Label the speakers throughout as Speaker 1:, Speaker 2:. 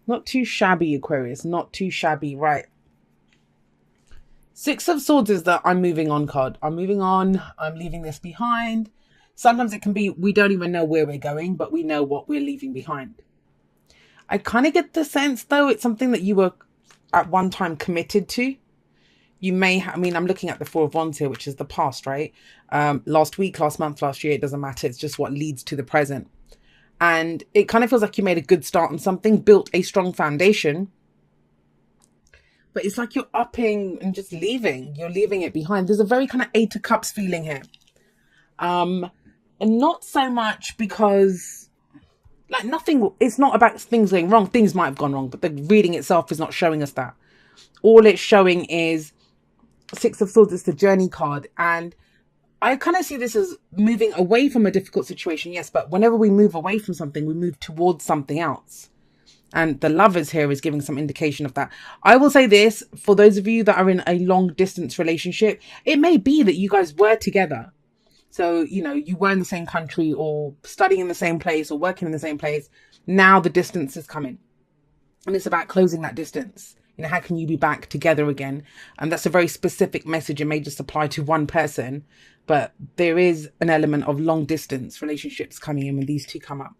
Speaker 1: Not too shabby, Aquarius. Not too shabby. Right. Six of Swords is that I'm moving on card. I'm moving on. I'm leaving this behind. Sometimes it can be we don't even know where we're going, but we know what we're leaving behind. I kind of get the sense, though, it's something that you were at one time committed to. You may I mean, I'm looking at the Four of Wands here, which is the past, right? Last week, last month, last year, it doesn't matter. It's just what leads to the present. And it kind of feels like you made a good start on something, built a strong foundation. But it's like you're upping and just leaving. You're leaving it behind. There's a very kind of Eight of Cups feeling here. And not so much because, like, nothing, it's not about things going wrong. Things might have gone wrong, but the reading itself is not showing us that. All it's showing is Six of Swords is the journey card. And I kind of see this as moving away from a difficult situation. Yes, but whenever we move away from something, we move towards something else. And the Lovers here is giving some indication of that. I will say this, for those of you that are in a long distance relationship, it may be that you guys were together. So, you know, you were in the same country or studying in the same place or working in the same place. Now the distance is coming. And it's about closing that distance. You know, how can you be back together again? And that's a very specific message. It may just apply to one person, but there is an element of long distance relationships coming in when these two come up.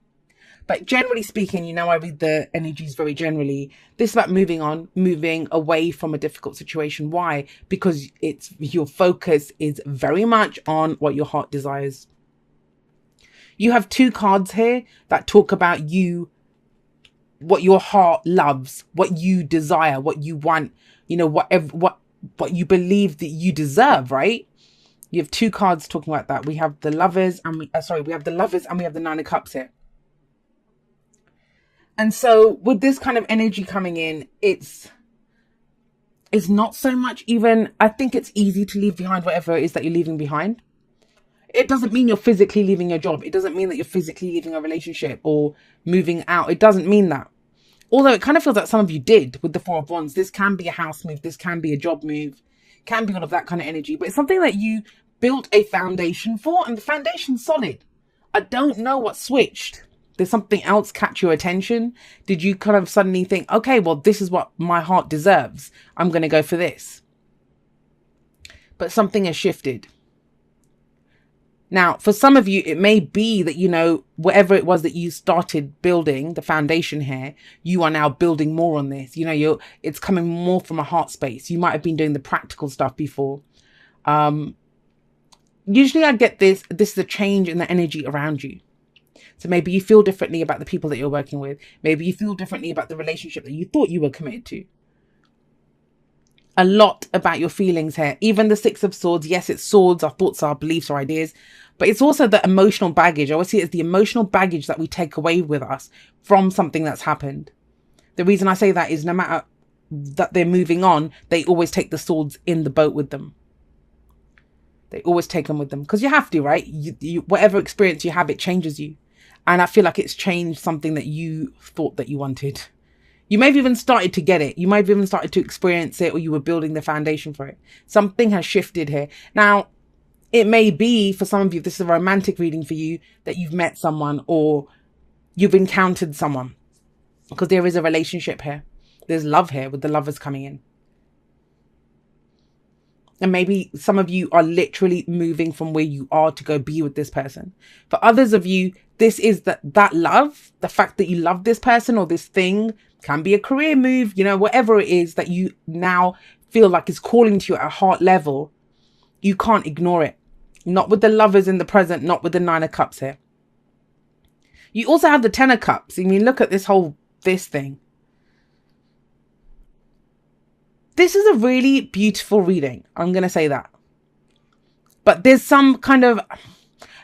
Speaker 1: But generally speaking, you know, I read the energies very generally. This is about moving on, moving away from a difficult situation. Why? Because your focus is very much on what your heart desires. You have two cards here that talk about you, what your heart loves, what you desire, what you want, you know, what you believe that you deserve, right? You have two cards talking about that. We have the Lovers and we have the Lovers and we have the Nine of Cups here. And so with this kind of energy coming in, it's not so much even, I think it's easy to leave behind whatever it is that you're leaving behind. It doesn't mean you're physically leaving your job. It doesn't mean that you're physically leaving a relationship or moving out. It doesn't mean that. Although it kind of feels like some of you did with the Four of Wands. This can be a house move. This can be a job move. Can be all of that kind of energy. But it's something that you built a foundation for, and the foundation's solid. I don't know what switched. Did something else catch your attention? Did you kind of suddenly think, okay, well, this is what my heart deserves. I'm going to go for this. But something has shifted. Now, for some of you, it may be that, you know, whatever it was that you started building, the foundation here, you are now building more on this. You know, it's coming more from a heart space. You might have been doing the practical stuff before. Usually I get this is a change in the energy around you. So maybe you feel differently about the people that you're working with. Maybe you feel differently about the relationship that you thought you were committed to. A lot about your feelings here. Even the Six of Swords. Yes, it's swords, our thoughts, our beliefs, our ideas. But it's also the emotional baggage. I always see it as the emotional baggage that we take away with us from something that's happened. The reason I say that is no matter that they're moving on, they always take the swords in the boat with them. They always take them with them. Because you have to, right? Whatever experience you have, it changes you. And I feel like it's changed something that you thought that you wanted. You may have even started to get it. You might have even started to experience it, or you were building the foundation for it. Something has shifted here. Now, it may be for some of you, this is a romantic reading for you, that you've met someone or you've encountered someone. Because there is a relationship here. There's love here with the Lovers coming in. And maybe some of you are literally moving from where you are to go be with this person. For others of you, this is that love, the fact that you love this person or this thing, can be a career move, you know, whatever it is that you now feel like is calling to you at a heart level. You can't ignore it. Not with the Lovers in the present, not with the Nine of Cups here. You also have the Ten of Cups. I mean, look at this thing. This is a really beautiful reading. I'm going to say that. But there's some kind of,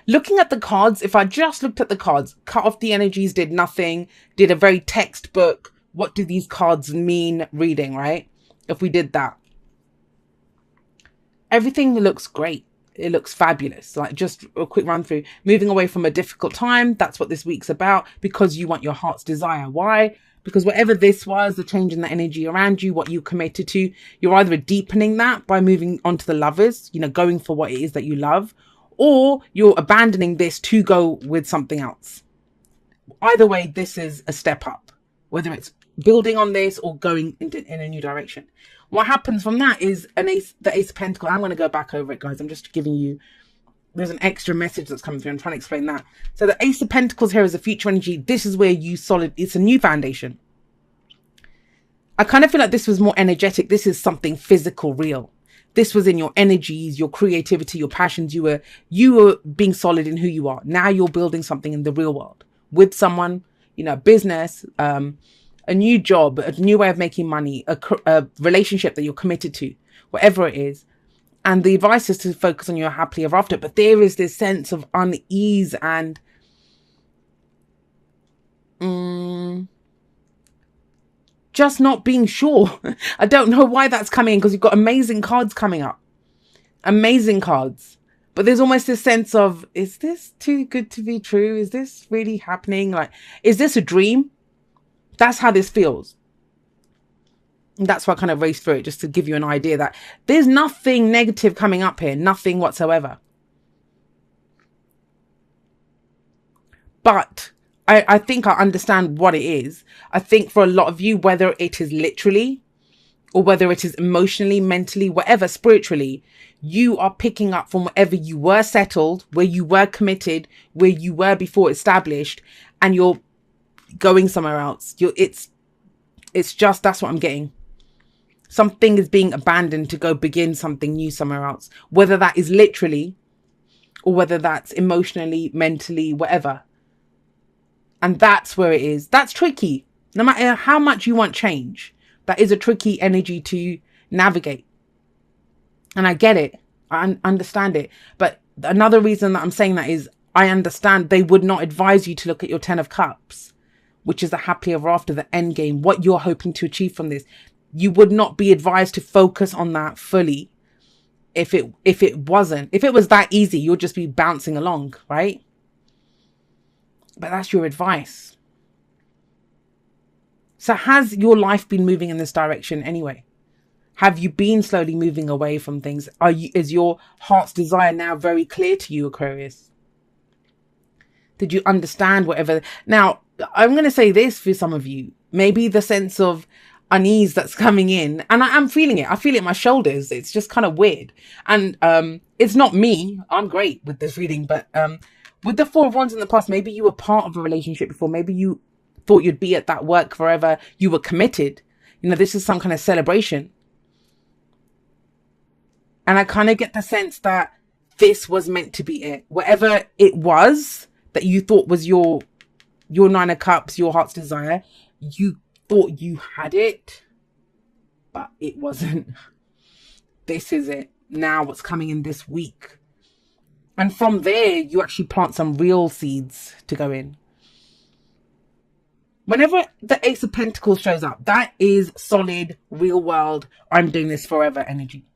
Speaker 1: looking at the cards, if I just looked at the cards, cut off the energies, did nothing, did a very textbook, what do these cards mean reading, right? If we did that. Everything looks great. It looks fabulous. Like, just a quick run through. Moving away from a difficult time. That's what this week's about, because you want your heart's desire. Why? Because whatever this was, the change in the energy around you, what you committed to, you're either deepening that by moving on to the Lovers, you know, going for what it is that you love, or you're abandoning this to go with something else. Either way, this is a step up, whether it's building on this or going in a new direction. What happens from that is the Ace of Pentacles. I'm going to go back over it, guys. I'm just giving you, there's an extra message that's coming through. I'm trying to explain that. So the Ace of Pentacles here is a future energy. This is where it's a new foundation. I kind of feel like this was more energetic. This is something physical, real. This was in your energies, your creativity, your passions. You were being solid in who you are. Now you're building something in the real world with someone, business, a new job, a new way of making money, a relationship that you're committed to, whatever it is. And the advice is to focus on your happily ever after. But there is this sense of unease and just not being sure. I don't know why that's coming because you've got amazing cards coming up. Amazing cards. But there's almost this sense of, is this too good to be true? Is this really happening? Like, is this a dream? That's how this feels. And that's why I kind of raced through it, just to give you an idea that there's nothing negative coming up here. Nothing whatsoever. But I think I understand what it is. I think for a lot of you, whether it is literally or whether it is emotionally, mentally, whatever, spiritually, you are picking up from wherever you were settled, where you were committed, where you were before established, and you're going somewhere else. It's just, that's what I'm getting. Something is being abandoned to go begin something new somewhere else, whether that is literally or whether that's emotionally, mentally, whatever. And that's where it is. That's tricky. No matter how much you want change, that is a tricky energy to navigate. And I get it. I understand it. But another reason that I'm saying that is I understand they would not advise you to look at your 10 of Cups, which is the happily ever after, the end game, what you're hoping to achieve from this. You would not be advised to focus on that fully if it wasn't. If it was that easy, you'll just be bouncing along, right? But that's your advice. So has your life been moving in this direction anyway? Have you been slowly moving away from things? Is your heart's desire now very clear to you, Aquarius? Did you understand whatever? Now, I'm going to say this for some of you. Maybe the sense of unease that's coming in, and I'm feeling it. I feel it in my shoulders. It's just kind of weird. And it's not me. I'm great with this reading, but with the Four of Wands in the past, maybe you were part of a relationship before. Maybe you thought you'd be at that work forever. You were committed. This is some kind of celebration. And I kind of get the sense that this was meant to be it. Whatever it was that you thought was your 9 of Cups, your heart's desire, you thought you had it, but it wasn't. This is it. Now what's coming in this week. And from there, you actually plant some real seeds to go in. Whenever the Ace of Pentacles shows up, that is solid, real world, I'm doing this forever energy.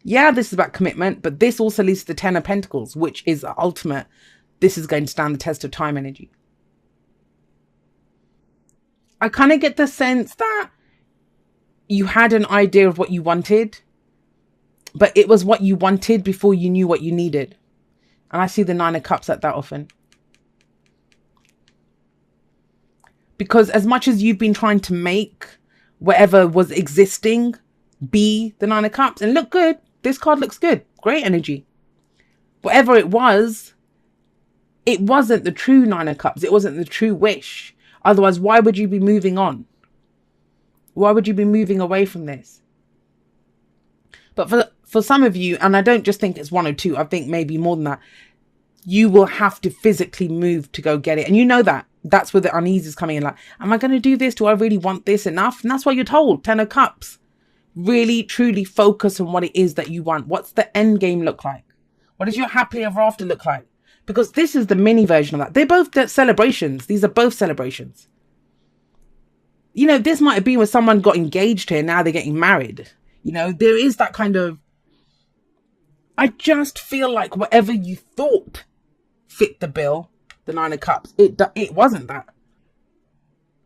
Speaker 1: Yeah, this is about commitment, but this also leads to the 10 of Pentacles, which is the ultimate. This is going to stand the test of time energy. I kind of get the sense that you had an idea of what you wanted, but it was what you wanted before you knew what you needed. And I see the 9 of Cups like that often. Because as much as you've been trying to make whatever was existing be the 9 of Cups and look good, this card looks good, great energy. Whatever it wasn't the true 9 of Cups. It wasn't the true wish. Otherwise, why would you be moving on? Why would you be moving away from this? But for some of you, and I don't just think it's one or two, I think maybe more than that, you will have to physically move to go get it. And you know that. That's where the unease is coming in. Like, am I going to do this? Do I really want this enough? And that's why you're told, 10 of Cups. Really, truly focus on what it is that you want. What's the end game look like? What does your happily ever after look like? Because this is the mini version of that. They're both celebrations. These are both celebrations. This might have been when someone got engaged here. Now they're getting married. There is that kind of... I just feel like whatever you thought fit the bill, the 9 of Cups, it wasn't that.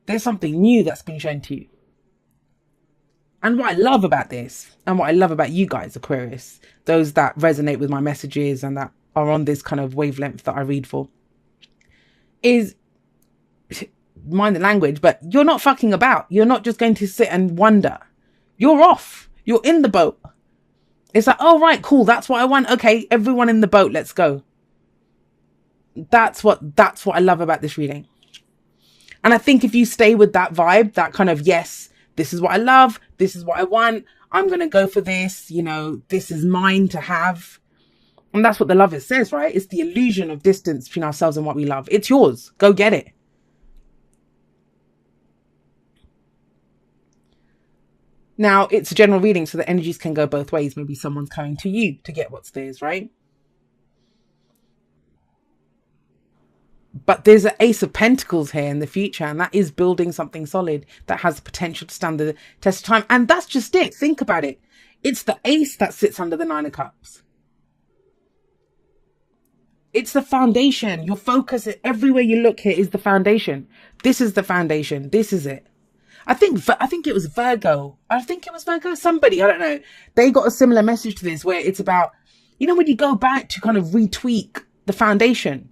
Speaker 1: There's something new that's been shown to you. And what I love about this, and what I love about you guys, Aquarius, those that resonate with my messages and that are on this kind of wavelength that I read for, is mind the language, but you're not fucking about. You're not just going to sit and wonder. You're off. You're in the boat. It's like, oh, right, cool. That's what I want. Okay, everyone in the boat. Let's go. That's what I love about this reading. And I think if you stay with that vibe, that kind of, yes, this is what I love. This is what I want. I'm going to go for this. You know, this is mine to have. And that's what the lover says, right? It's the illusion of distance between ourselves and what we love. It's yours. Go get it. Now, it's a general reading, so the energies can go both ways. Maybe someone's coming to you to get what's theirs, right? But there's an Ace of Pentacles here in the future, and that is building something solid that has the potential to stand the test of time. And that's just it. Think about it. It's the Ace that sits under the Nine of Cups. It's the foundation. Your focus, everywhere you look here, is the foundation. This is the foundation. This is it. I think it was Virgo. Somebody, I don't know. They got a similar message to this where it's about, you know, when you go back to kind of retweak the foundation.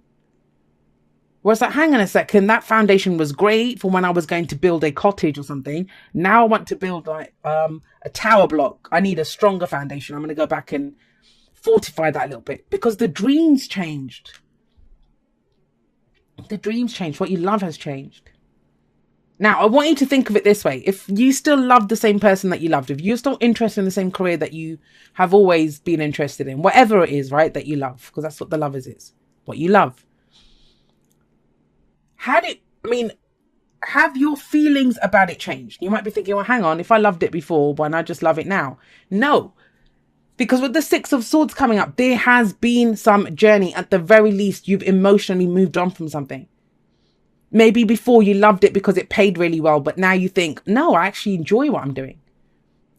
Speaker 1: Where it's like, hang on a second, that foundation was great for when I was going to build a cottage or something. Now I want to build like a tower block. I need a stronger foundation. I'm going to go back and fortify that a little bit because the dreams changed. The dreams changed. What you love has changed. Now, I want you to think of it this way. If you still love the same person that you loved, if you're still interested in the same career that you have always been interested in, whatever it is, right, that you love, because that's what the lovers is, what you love. Have your feelings about it changed? You might be thinking, well, hang on, if I loved it before, why not just love it now? No. Because with the Six of Swords coming up, there has been some journey. At the very least, you've emotionally moved on from something. Maybe before you loved it because it paid really well, but now you think, no, I actually enjoy what I'm doing.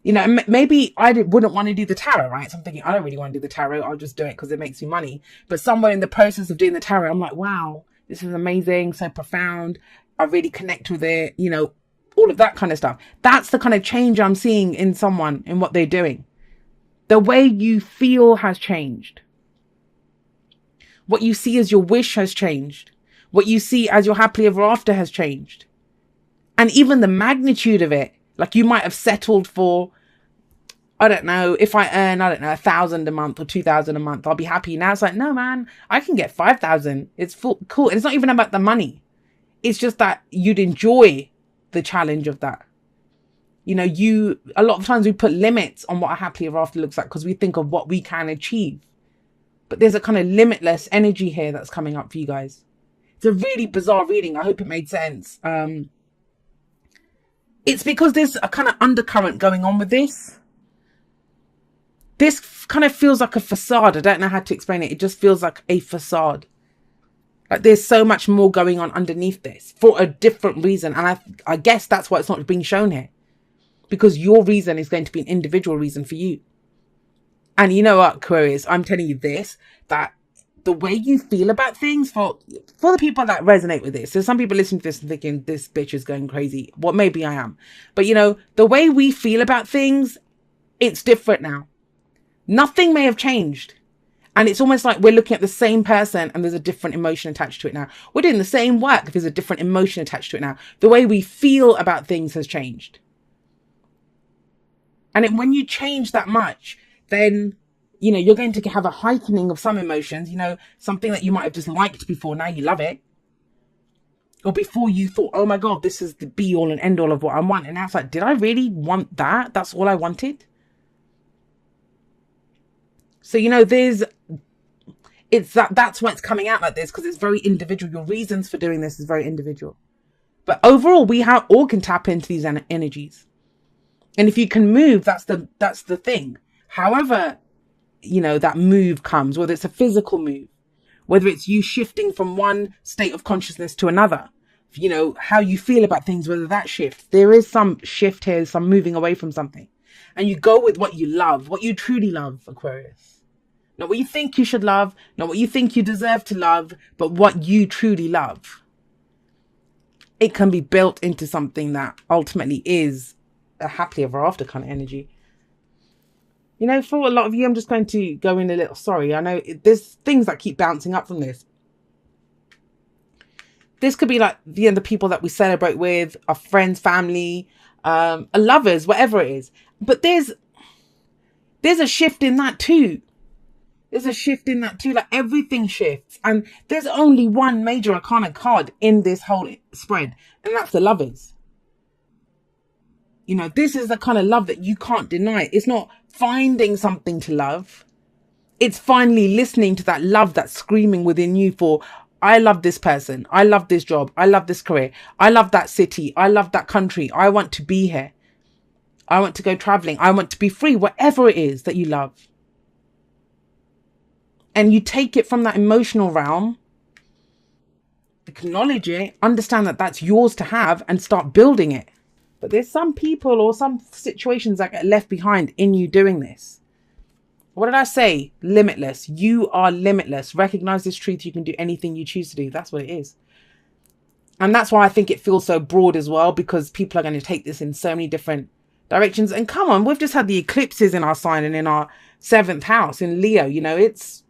Speaker 1: You know, maybe I wouldn't want to do the tarot, right? So I'm thinking, I don't really want to do the tarot. I'll just do it because it makes me money. But somewhere in the process of doing the tarot, I'm like, wow, this is amazing, so profound. I really connect with it, you know, all of that kind of stuff. That's the kind of change I'm seeing in someone, in what they're doing. The way you feel has changed. What you see as your wish has changed. What you see as your happily ever after has changed. And even the magnitude of it, like you might have settled for, I don't know, if I earn, I don't know, 1,000 a month or 2,000 a month, I'll be happy. Now it's like, no, man, I can get 5,000. It's cool. And it's not even about the money. It's just that you'd enjoy the challenge of that. You know, a lot of times we put limits on what a happily ever after looks like because we think of what we can achieve. But there's a kind of limitless energy here that's coming up for you guys. It's a really bizarre reading. I hope it made sense. It's because there's a kind of undercurrent going on with this. This kind of feels like a facade. I don't know how to explain it. It just feels like a facade. Like there's so much more going on underneath this for a different reason. And I guess that's why it's not being shown here. Because your reason is going to be an individual reason for you. And you know what, Aquarius, I'm telling you this, that the way you feel about things, for the people that resonate with this, there's some people listening to this and thinking, this bitch is going crazy. Well, maybe I am. But you know, the way we feel about things, it's different now. Nothing may have changed. And it's almost like we're looking at the same person and there's a different emotion attached to it now. We're doing the same work, there's a different emotion attached to it now. The way we feel about things has changed. And when you change that much, then, you know, you're going to have a heightening of some emotions, you know, something that you might have just liked before, now you love it. Or before you thought, oh my God, this is the be all and end all of what I want. And now it's like, did I really want that? That's all I wanted. So, you know, that's why it's coming out like this, because it's very individual. Your reasons for doing this is very individual. But overall, we all can tap into these energies. And if you can move, that's the thing. However, you know, that move comes, whether it's a physical move, whether it's you shifting from one state of consciousness to another, you know, how you feel about things, whether that shifts. There is some shift here, some moving away from something. And you go with what you love, what you truly love, Aquarius. Not what you think you should love, not what you think you deserve to love, but what you truly love. It can be built into something that ultimately is a happily ever after kind of energy. You know, for a lot of you, I'm just going to go in a little, sorry, I know there's things that keep bouncing up from this. This could be like the people that we celebrate with, our friends, family, lovers, whatever it is. But there's a shift in that too. There's a shift in that too. Like everything shifts. And there's only one major arcana card in this whole spread. And that's the Lovers. You know, this is the kind of love that you can't deny. It's not finding something to love. It's finally listening to that love that's screaming within you for, I love this person. I love this job. I love this career. I love that city. I love that country. I want to be here. I want to go traveling. I want to be free, whatever it is that you love. And you take it from that emotional realm, acknowledge it, understand that that's yours to have, and start building it. But there's some people or some situations that get left behind in you doing this. What did I say? Limitless. You are limitless. Recognize this truth. You can do anything you choose to do. That's what it is. And that's why I think it feels so broad as well, because people are going to take this in so many different directions. And come on, we've just had the eclipses in our sign and in our 7th house in Leo. You know, it's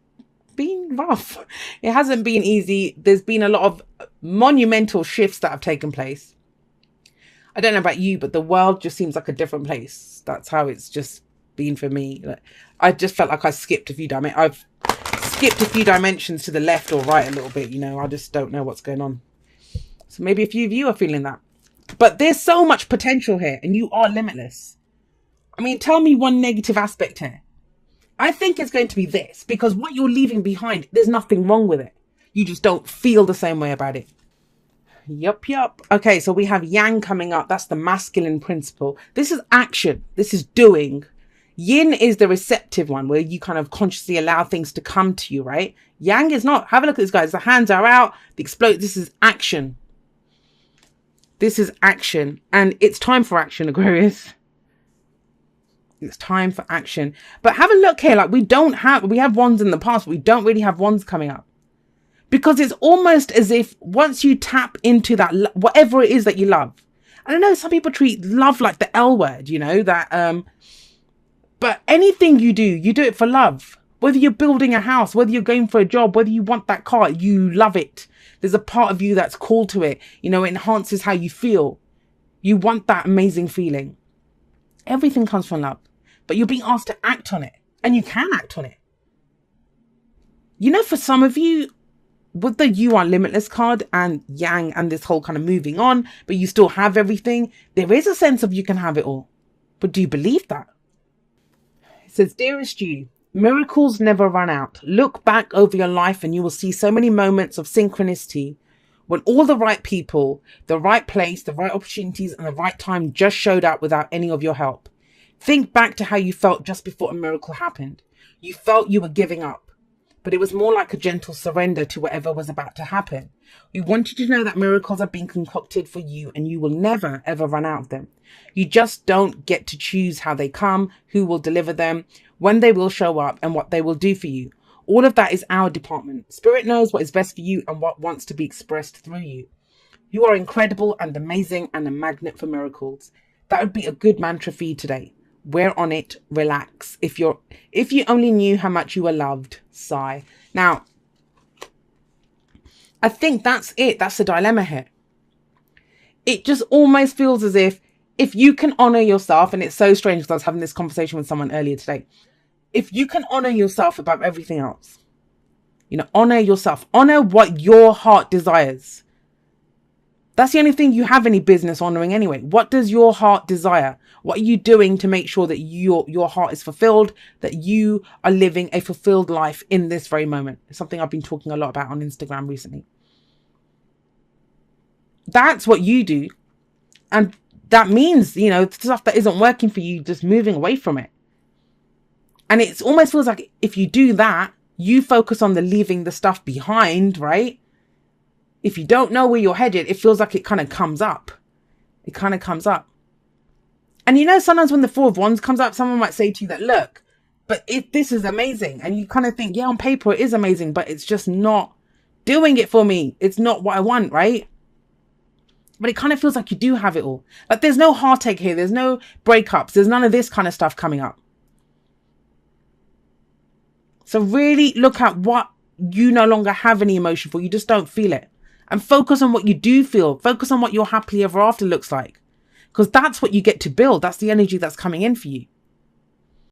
Speaker 1: been rough. It hasn't been easy. There's been a lot of monumental shifts that have taken place. I don't know about you, but the world just seems like a different place. That's how it's just been for me. I just felt like I skipped a few I've skipped a few dimensions to the left or right a little bit. You know, I just don't know what's going on. So maybe a few of you are feeling that. But there's so much potential here, and you are limitless. I mean, tell me one negative aspect here. I think it's going to be this, because what you're leaving behind, there's nothing wrong with it. You just don't feel the same way about it. Yup. Okay, so we have Yang coming up. That's the masculine principle. This is action. This is doing. Yin is the receptive one, where you kind of consciously allow things to come to you, right? Yang is not. Have a look at this, guys. The hands are out. The explode. This is action. This is action. And it's time for action, Aquarius. It's time for action. But have a look here. Like we have wands in the past, but we don't really have wands coming up. Because it's almost as if once you tap into that, whatever it is that you love. I don't know, some people treat love like the L word, you know, that, but anything you do it for love. Whether you're building a house, whether you're going for a job, whether you want that car, you love it. There's a part of you that's called to it. You know, it enhances how you feel. You want that amazing feeling. Everything comes from love, but you're being asked to act on it, and you can act on it. You know, for some of you, with the You Are Limitless card and Yang and this whole kind of moving on, but you still have everything, there is a sense of you can have it all. But do you believe that? It says, dearest you, miracles never run out. Look back over your life and you will see so many moments of synchronicity when all the right people, the right place, the right opportunities and the right time just showed up without any of your help. Think back to how you felt just before a miracle happened. You felt you were giving up, but it was more like a gentle surrender to whatever was about to happen. We want you to know that miracles are being concocted for you and you will never, ever run out of them. You just don't get to choose how they come, who will deliver them, when they will show up and what they will do for you. All of that is our department. Spirit knows what is best for you and what wants to be expressed through you. You are incredible and amazing and a magnet for miracles. That would be a good mantra for you today. We're on it. Relax. If you only knew how much you were loved, sigh. Now, I think that's it. That's the dilemma here. It just almost feels as if you can honor yourself, and it's so strange because I was having this conversation with someone earlier today. If you can honor yourself above everything else, you know, honor yourself, honor what your heart desires. That's the only thing you have any business honoring anyway. What does your heart desire? What are you doing to make sure that your heart is fulfilled, that you are living a fulfilled life in this very moment? It's something I've been talking a lot about on Instagram recently. That's what you do. And that means, you know, stuff that isn't working for you, just moving away from it. And it almost feels like if you do that, you focus on the leaving the stuff behind, right? If you don't know where you're headed, it feels like it kind of comes up. It kind of comes up. And you know, sometimes when the Four of Wands comes up, someone might say to you that, look, but this is amazing. And you kind of think, yeah, on paper it is amazing, but it's just not doing it for me. It's not what I want, right? But it kind of feels like you do have it all. Like there's no heartache here. There's no breakups. There's none of this kind of stuff coming up. So really look at what you no longer have any emotion for. You just don't feel it. and focus on what you do feel. Focus on what your happily ever after looks like, because that's what you get to build. That's the energy that's coming in for you.